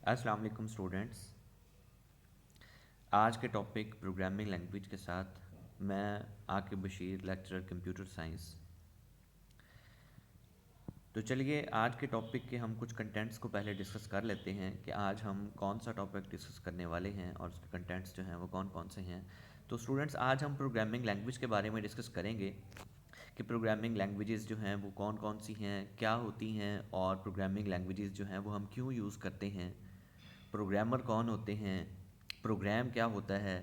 अस्सलाम वालेकुम स्टूडेंट्स। आज के टॉपिक प्रोग्रामिंग लैंग्वेज के साथ मैं Aqib Bashir, lecturer computer science. तो चलिए आज के टॉपिक के हम कुछ कंटेंट्स को पहले डिस्कस कर लेते हैं कि आज हम कौन सा टॉपिक डिस्कस करने वाले हैं और उसके कंटेंट्स जो हैं वो कौन कौन से हैं। तो स्टूडेंट्स, आज हम प्रोग्रामिंग लैंग्वेज के बारे में डिस्कस करेंगे कि प्रोग्रामिंग लैंग्वेजेस जो हैं वो कौन कौन सी हैं, क्या होती हैं, और प्रोग्रामिंग लैंग्वेजेस जो हैं वो हम क्यों यूज़ करते हैं, प्रोग्रामर कौन होते हैं, प्रोग्राम क्या होता है,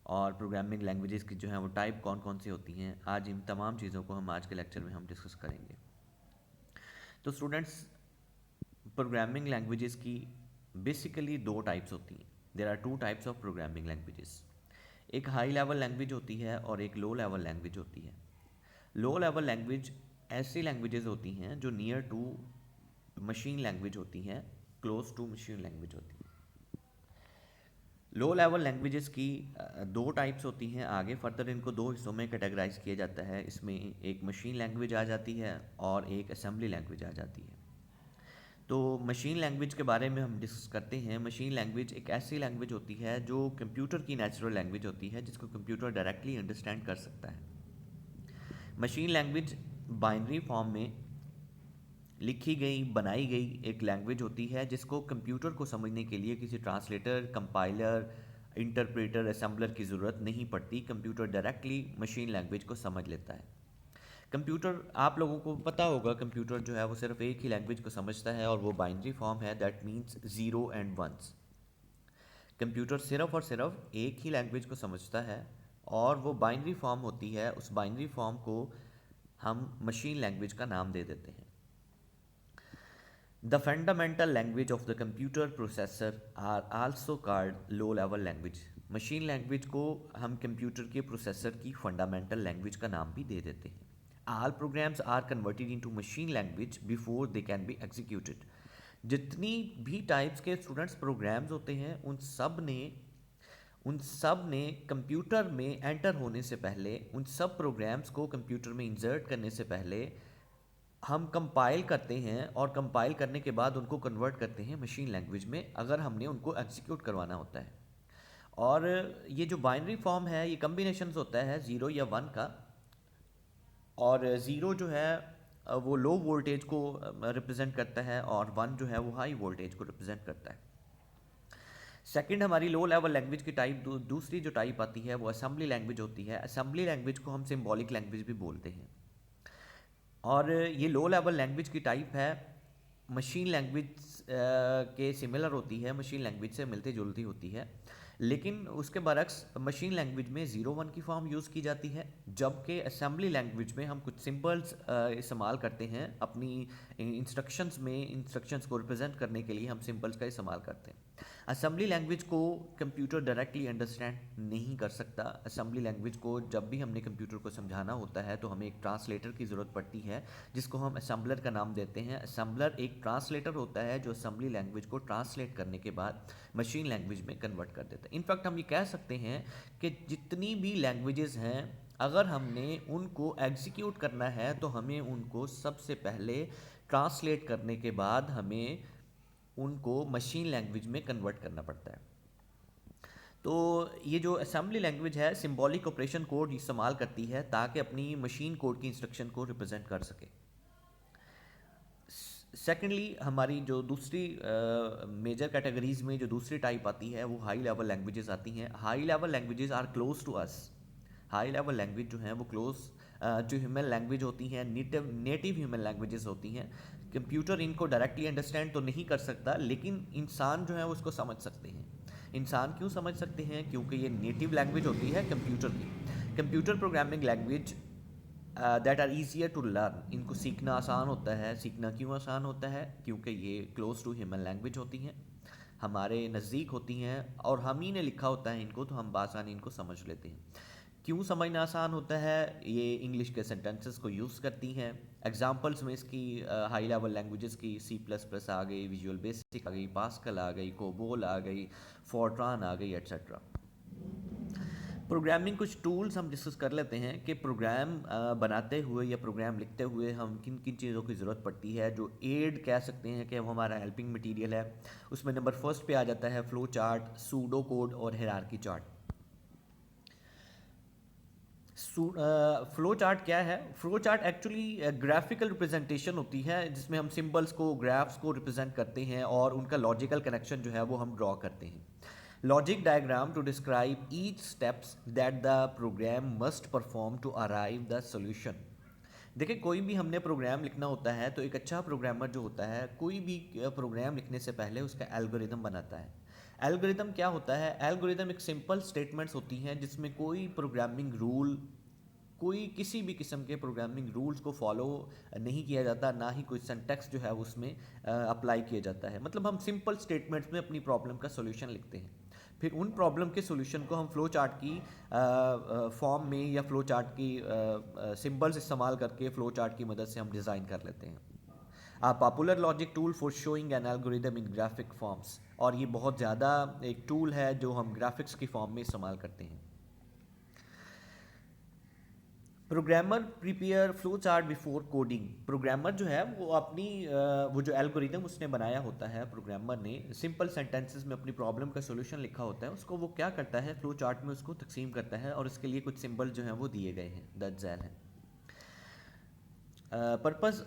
और प्रोग्रामिंग लैंग्वेजेस की जो है वो टाइप कौन कौन सी होती हैं। आज इन तमाम चीज़ों को हम आज के लेक्चर में हम डिस्कस करेंगे। तो स्टूडेंट्स, प्रोग्रामिंग लैंग्वेजेस की बेसिकली दो टाइप्स होती हैं। There are two types of programming languages. एक हाई लेवल लैंग्वेज होती है और एक लो लेवल लैंग्वेज होती है। लो लेवल लैंग्वेज ऐसी लैंग्वेजेस होती हैं जो नियर टू मशीन लैंग्वेज होती हैं, क्लोज टू मशीन लैंग्वेज होती हैं। लो लेवल लैंग्वेजेस की दो टाइप्स होती हैं। आगे फर्दर इनको दो हिस्सों में कैटेगराइज किया जाता है। इसमें एक मशीन लैंग्वेज आ जाती है और एक असेंबली लैंग्वेज आ जाती है। तो मशीन लैंग्वेज के बारे में हम डिस्कस करते हैं। मशीन लैंग्वेज एक ऐसी लैंग्वेज होती है जो कंप्यूटर की नेचुरल लैंग्वेज होती है, जिसको कंप्यूटर डायरेक्टली अंडरस्टैंड कर सकता है। मशीन लैंग्वेज बाइनरी फॉर्म में लिखी गई, बनाई गई एक लैंग्वेज होती है, जिसको कंप्यूटर को समझने के लिए किसी ट्रांसलेटर, कंपाइलर, इंटरप्रेटर, असेंबलर की ज़रूरत नहीं पड़ती। कंप्यूटर डायरेक्टली मशीन लैंग्वेज को समझ लेता है। कंप्यूटर, आप लोगों को पता होगा, कंप्यूटर जो है वो सिर्फ एक ही लैंग्वेज को समझता है और वो बाइनरी फॉर्म है, that means zero and ones. Computer सिर्फ और सिर्फ एक ही लैंग्वेज को समझता है और वो बाइनरी फॉर्म होती है। उस बाइनरी फॉर्म को हम मशीन लैंग्वेज का नाम दे देते हैं। The fundamental language of the computer processor are also called low level language। Machine language को हम कंप्यूटर के प्रोसेसर की फंडामेंटल लैंग्वेज का नाम भी दे देते हैं। All programs are converted into machine language before they can be executed। जितनी भी टाइप्स के स्टूडेंट्स प्रोग्राम्स होते हैं उन सब ने कंप्यूटर में एंटर होने से पहले, उन सब प्रोग्राम्स को कंप्यूटर में इंसर्ट करने से पहले हम कंपाइल करते हैं और कंपाइल करने के बाद उनको कन्वर्ट करते हैं मशीन लैंग्वेज में, अगर हमने उनको एग्जीक्यूट करवाना होता है। और ये जो बाइनरी फॉर्म है ये कम्बिनेशंस होता है ज़ीरो या वन का। और ज़ीरो जो है वो लो वोल्टेज को रिप्रेजेंट करता है और वन जो है वो हाई वोल्टेज को रिप्रेजेंट करता है। सेकंड, हमारी लो लेवल लैंग्वेज की टाइप दूसरी जो टाइप आती है वो असेंबली लैंग्वेज होती है। असेंबली लैंग्वेज को हम सिंबॉलिक लैंग्वेज भी बोलते हैं। और ये लो लेवल लैंग्वेज की टाइप है, मशीन लैंग्वेज के सिमिलर होती है, मशीन लैंग्वेज से मिलती जुलती होती है, लेकिन उसके बरक्स मशीन लैंग्वेज में ज़ीरो वन की फॉर्म यूज़ की जाती है, जबकि असेंबली लैंग्वेज में हम कुछ सिंबल्स इस्तेमाल करते हैं अपनी इंस्ट्रक्शंस में। इंस्ट्रक्शंस को रिप्रेजेंट करने के लिए हम सिंबल्स का इस्तेमाल करते हैं। असेंबली लैंग्वेज को कंप्यूटर डायरेक्टली अंडरस्टैंड नहीं कर सकता। असेंबली लैंग्वेज को जब भी हमने कंप्यूटर को समझाना होता है तो हमें एक ट्रांसलेटर की ज़रूरत पड़ती है, जिसको हम असेंबलर का नाम देते हैं। असेंबलर एक ट्रांसलेटर होता है जो असेंबली लैंग्वेज को ट्रांसलेट करने के बाद मशीन लैंग्वेज में कन्वर्ट कर देता है। इनफैक्ट हम ये कह सकते हैं कि जितनी भी लैंग्वेजेस हैं, अगर हमने उनको एग्जीक्यूट करना है तो हमें उनको सबसे पहले ट्रांसलेट करने के बाद हमें उनको मशीन लैंग्वेज में कन्वर्ट करना पड़ता है। तो ये जो असेंबली लैंग्वेज है सिंबॉलिक ऑपरेशन कोड इस्तेमाल करती है ताकि अपनी मशीन कोड की इंस्ट्रक्शन को रिप्रेजेंट कर सके। सेकेंडली, हमारी जो दूसरी मेजर कैटेगरीज में जो दूसरी टाइप आती है वो हाई लेवल लैंग्वेजेस आती हैं। High level languages are close to us. High level language जो है वो क्लोज जो ह्यूमन लैंग्वेज होती हैं, नेटिव ह्यूमन लैंग्वेजेस होती हैं। कंप्यूटर इनको डायरेक्टली अंडरस्टैंड तो नहीं कर सकता, लेकिन इंसान जो है वो उसको समझ सकते हैं। इंसान क्यों समझ सकते हैं? क्योंकि ये नेटिव लैंग्वेज होती है कंप्यूटर की। Computer programming language that are easier to learn. इनको सीखना आसान होता है। सीखना क्यों आसान होता है? क्योंकि ये क्लोज टू ह्यूमन लैंग्वेज होती हैं, हमारे नज़दीक होती हैं और हम ही ने लिखा होता है इनको, तो हम बासानी इनको समझ लेते हैं। क्यों समझना आसान होता है? ये इंग्लिश के सेंटेंसेस को यूज़ करती हैं। एग्जांपल्स में इसकी हाई लेवल लैंग्वेजेस की सी प्लस प्लस आ गई, विजुअल बेसिक आ गई, पास्कल आ गई, कोबोल आ गई, फोर्ट्रान आ गई, एट्सट्रा। प्रोग्रामिंग कुछ टूल्स हम डिस्कस कर लेते हैं कि प्रोग्राम बनाते हुए या प्रोग्राम लिखते हुए हम किन किन चीज़ों की ज़रूरत पड़ती है, जो एड कह सकते हैं कि वो हमारा हेल्पिंग मटेरियल है। उसमें नंबर फर्स्ट पे आ जाता है फ्लो चार्ट, सूडो कोड और हायरार्की चार्ट। फ्लो चार्ट क्या है? Flow chart actually graphical representation होती है जिसमें हम सिंबल्स को, ग्राफ्स को रिप्रेजेंट करते हैं और उनका लॉजिकल कनेक्शन जो है वो हम ड्रॉ करते हैं। Logic diagram to describe each steps that the program must perform to arrive the solution. देखिए, कोई भी हमने प्रोग्राम लिखना होता है तो एक अच्छा प्रोग्रामर जो होता है, कोई भी प्रोग्राम लिखने से पहले उसका एल्गोरिदम बनाता है। एल्गोरिदम क्या होता है? एल्गोरिदम एक सिंपल स्टेटमेंट्स होती हैं जिसमें कोई प्रोग्रामिंग रूल, कोई किसी भी किस्म के प्रोग्रामिंग रूल्स को फॉलो नहीं किया जाता, ना ही कोई सिंटैक्स जो है उसमें अप्लाई किया जाता है। मतलब हम सिंपल स्टेटमेंट्स में अपनी प्रॉब्लम का सॉल्यूशन लिखते हैं। फिर उन प्रॉब्लम के सॉल्यूशन को हम फ्लो चार्ट की फॉर्म में या फ्लो चार्ट की सिंबल्स इस्तेमाल करके फ्लो चार्ट की मदद से हम डिज़ाइन कर लेते हैं। Popular logic tool for showing N algorithm in graphic forms, और ये बहुत ज़्यादा एक टूल है जो हम ग्राफिक्स की फॉर्म में इस्तेमाल करते हैं। Programmer prepare flow chart before coding. Programmer जो है वो अपनी वो जो एल्गोरिदम उसने बनाया होता है, प्रोग्रामर ने सिंपल सेंटेंसेस में अपनी प्रॉब्लम का सॉल्यूशन लिखा होता है, उसको वो क्या करता है, फ्लो चार्ट में उसको तकसीम करता है और उसके लिए कुछ सिंबल जो हैं वो दिए गए हैं, दैट्स ऑल है। पर्पस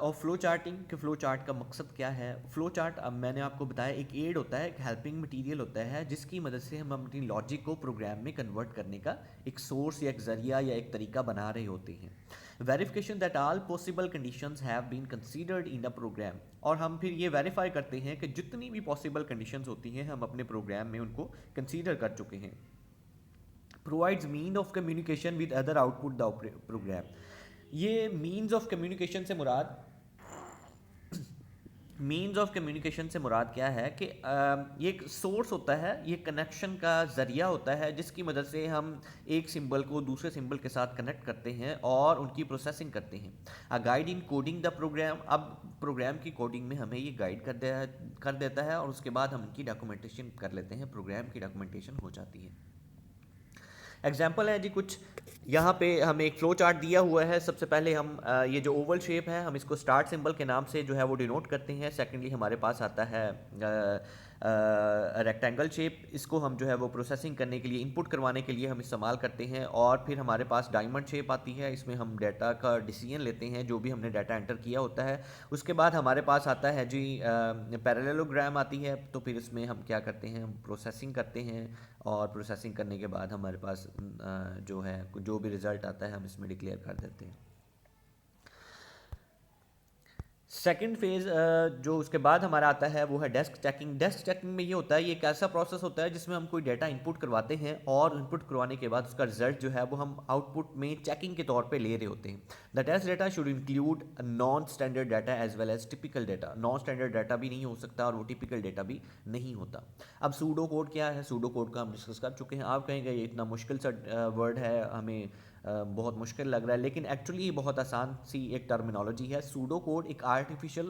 ऑफ फ्लो चार्टिंग, कि फ्लो चार्ट का मकसद क्या है? फ्लो चार्ट, अब मैंने आपको बताया, एक एड होता है, एक हेल्पिंग मटेरियल होता है जिसकी मदद से हम अपनी लॉजिक को प्रोग्राम में कन्वर्ट करने का एक सोर्स या एक ज़रिया या एक तरीका बना रहे होते हैं। Verification that all possible conditions have been considered in the program, और हम फिर ये वेरीफाई करते हैं कि जितनी भी पॉसिबल कंडीशंस होती हैं हम अपने प्रोग्राम में उनको कंसीडर कर चुके हैं। Provides mean of communication with other output the program. ये मीन्स ऑफ कम्युनिकेशन से मुराद, मीन्स ऑफ कम्युनिकेशन से मुराद क्या है कि ये एक सोर्स होता है, ये कनेक्शन का ज़रिया होता है जिसकी मदद से हम एक सिंबल को दूसरे सिंबल के साथ कनेक्ट करते हैं और उनकी प्रोसेसिंग करते हैं। A guide in coding the program, अब प्रोग्राम की कोडिंग में हमें ये गाइड कर देता है और उसके बाद हम उनकी डॉक्यूमेंटेशन कर लेते हैं, प्रोग्राम की डॉक्यूमेंटेशन हो जाती है। एग्जाम्पल है जी कुछ, यहाँ पे हमें एक फ्लो चार्ट दिया हुआ है। सबसे पहले हम ये जो ओवल शेप है हम इसको स्टार्ट सिंबल के नाम से जो है वो डिनोट करते हैं। सेकेंडली हमारे पास आता है रेक्टेंगल शेप, इसको हम जो है वो प्रोसेसिंग करने के लिए, इनपुट करवाने के लिए हम इस्तेमाल करते हैं। और फिर हमारे पास डायमंड शेप आती है, इसमें हम डाटा का डिसीजन लेते हैं, जो भी हमने डाटा एंटर किया होता है। उसके बाद हमारे पास आता है जी पैरेललोग्राम आती है, तो फिर इसमें हम क्या करते हैं, हम प्रोसेसिंग करते हैं और प्रोसेसिंग करने के बाद हमारे पास जो है जो भी रिज़ल्ट आता है हम इसमें डिक्लेयर कर देते हैं। सेकंड फेज़ जो उसके बाद हमारा आता है वो है डेस्क चेकिंग। डेस्क चेकिंग में ये होता है, ये एक ऐसा प्रोसेस होता है जिसमें हम कोई डाटा इनपुट करवाते हैं और इनपुट करवाने के बाद उसका रिजल्ट जो है वो हम आउटपुट में चेकिंग के तौर पे ले रहे होते हैं। The test data should include non standard data as well as typical data. Non standard data भी नहीं हो सकता और वो टिपिकल डाटा भी नहीं होता। अब सूडो कोड क्या है? सूडो कोड का हम डिस्कस कर चुके हैं। आप कहेंगे ये इतना मुश्किल सा वर्ड है, हमें बहुत मुश्किल लग रहा है, लेकिन एक्चुअली बहुत आसान सी एक टर्मिनोलॉजी है। सूडो कोड एक आर्टिफिशियल,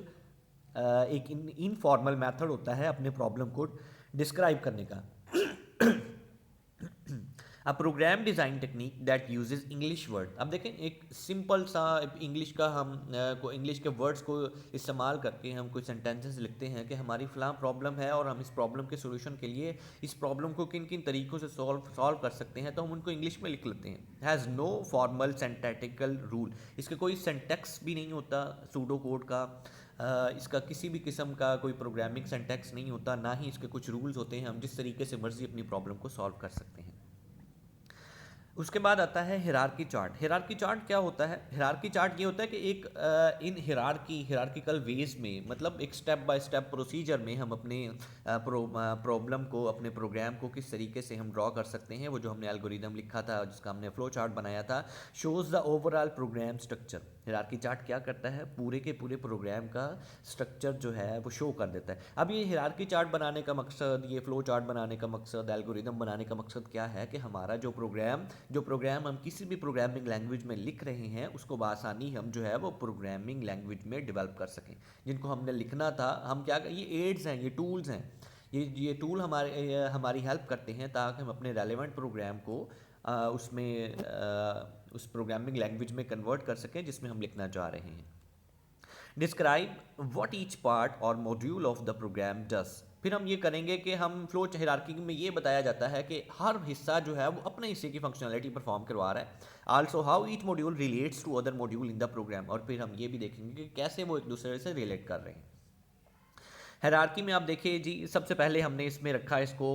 एक इनफॉर्मल मेथड होता है अपने प्रॉब्लम को डिस्क्राइब करने का। A program design technique that uses English word. अब देखें, एक सिंपल सा इंग्लिश का हम को इंग्लिश के वर्ड्स को इस्तेमाल करके हम कोई सेंटेंसेस लिखते हैं कि हमारी फ़लाँ प्रॉब्लम है और हम इस प्रॉब्लम के सोल्यूशन के लिए इस प्रॉब्लम को किन किन तरीक़ों से सॉल्व कर सकते हैं, तो हम उनको इंग्लिश में लिख लेते हैं। हैज़ नो फॉर्मल सेंटेटिकल रूल, इसका कोई सेंटेक्स भी नहीं होता सूडो कोड का। इसका किसी भी किस्म का कोई प्रोग्रामिंग सेंटेक्स नहीं होता, ना ही इसके कुछ रूल्स होते हैं। हम जिस तरीके से मर्ज़ी अपनी प्रॉब्लम को सॉल्व कर सकते हैं। उसके बाद आता है हिरार्की चार्ट। हिरार्की चार्ट क्या होता है? हिरार्की चार्ट ये होता है कि एक इन हिरार्किकल वेज में, मतलब एक स्टेप बाय स्टेप प्रोसीजर में हम अपने प्रॉब्लम को, अपने प्रोग्राम को किस तरीके से हम ड्रॉ कर सकते हैं। वो जो हमने एल्गोरिदम लिखा था, जिसका हमने फ्लो चार्ट बनाया था, shows the overall program structure. Hierarchy chart क्या करता है? पूरे के पूरे प्रोग्राम का स्ट्रक्चर जो है वो शो कर देता है। अब ये हिरार्की चार्ट बनाने का मकसद, ये फ्लो चार्ट बनाने का मकसद, एल्गोरिदम बनाने का मकसद क्या है कि हमारा जो प्रोग्राम हम किसी भी प्रोग्रामिंग लैंग्वेज में लिख रहे हैं उसको बआसानी हम जो है वो प्रोग्रामिंग लैंग्वेज में डेवलप कर सकें। जिनको हमने लिखना था, हम क्या, ये एड्स हैं, ये टूल्स हैं, ये टूल हमारी हेल्प करते हैं ताकि हम अपने रेलेवेंट प्रोग्राम को उस प्रोग्रामिंग लैंग्वेज में कन्वर्ट कर सकें जिसमें हम लिखना चाह रहे हैं। डिस्क्राइब व्हाट ईच पार्ट और मॉड्यूल ऑफ द प्रोग्राम डस। फिर हम ये करेंगे कि हम फ्लो हायरार्की में ये बताया जाता है कि हर हिस्सा जो है वो अपने हिस्से की फंक्शनैलिटी परफॉर्म करवा रहा है। Also how each module relates to other module in the program, और फिर हम ये भी देखेंगे कि कैसे वो एक दूसरे से रिलेट कर रहे हैं। हायरार्की में आप देखिए जी, सबसे पहले हमने इसमें रखा इसको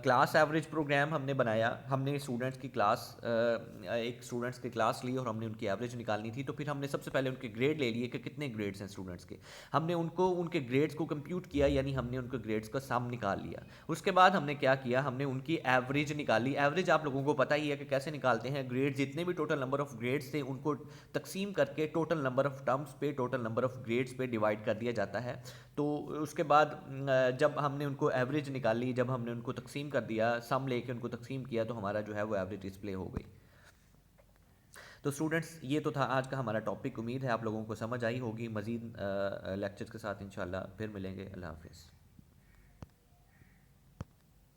क्लास एवरेज प्रोग्राम हमने बनाया। हमने स्टूडेंट्स की क्लास एक स्टूडेंट्स की क्लास ली और हमने उनकी एवरेज निकालनी थी। तो फिर हमने सबसे पहले उनके ग्रेड ले लिए कि कितने ग्रेड्स हैं स्टूडेंट्स के। हमने उनको उनके ग्रेड्स को कंप्यूट किया, यानी हमने उनके ग्रेड्स का सम निकाल लिया। उसके बाद हमने क्या किया, हमने उनकी एवरेज निकाली। एवरेज आप लोगों को पता ही है कि कैसे निकालते हैं। ग्रेड जितने भी टोटल नंबर ऑफ ग्रेड्स थे उनको तकसीम करके टोटल नंबर ऑफ टर्म्स पे, टोटल नंबर ऑफ ग्रेड्स पे डिवाइड कर दिया जाता है। तो उसके बाद जब हमने उनको एवरेज निकाली, जब हमने उनको तकसीम कर दिया, सम लेके उनको तकसीम किया, तो हमारा जो है वो एवरेज डिस्प्ले हो गई। तो स्टूडेंट्स, ये तो था आज का हमारा टॉपिक। उम्मीद है आप लोगों को समझ आई होगी। मज़ीद लेक्चर्स के साथ इंशाल्लाह फिर मिलेंगे। अल्लाह हाफिज़।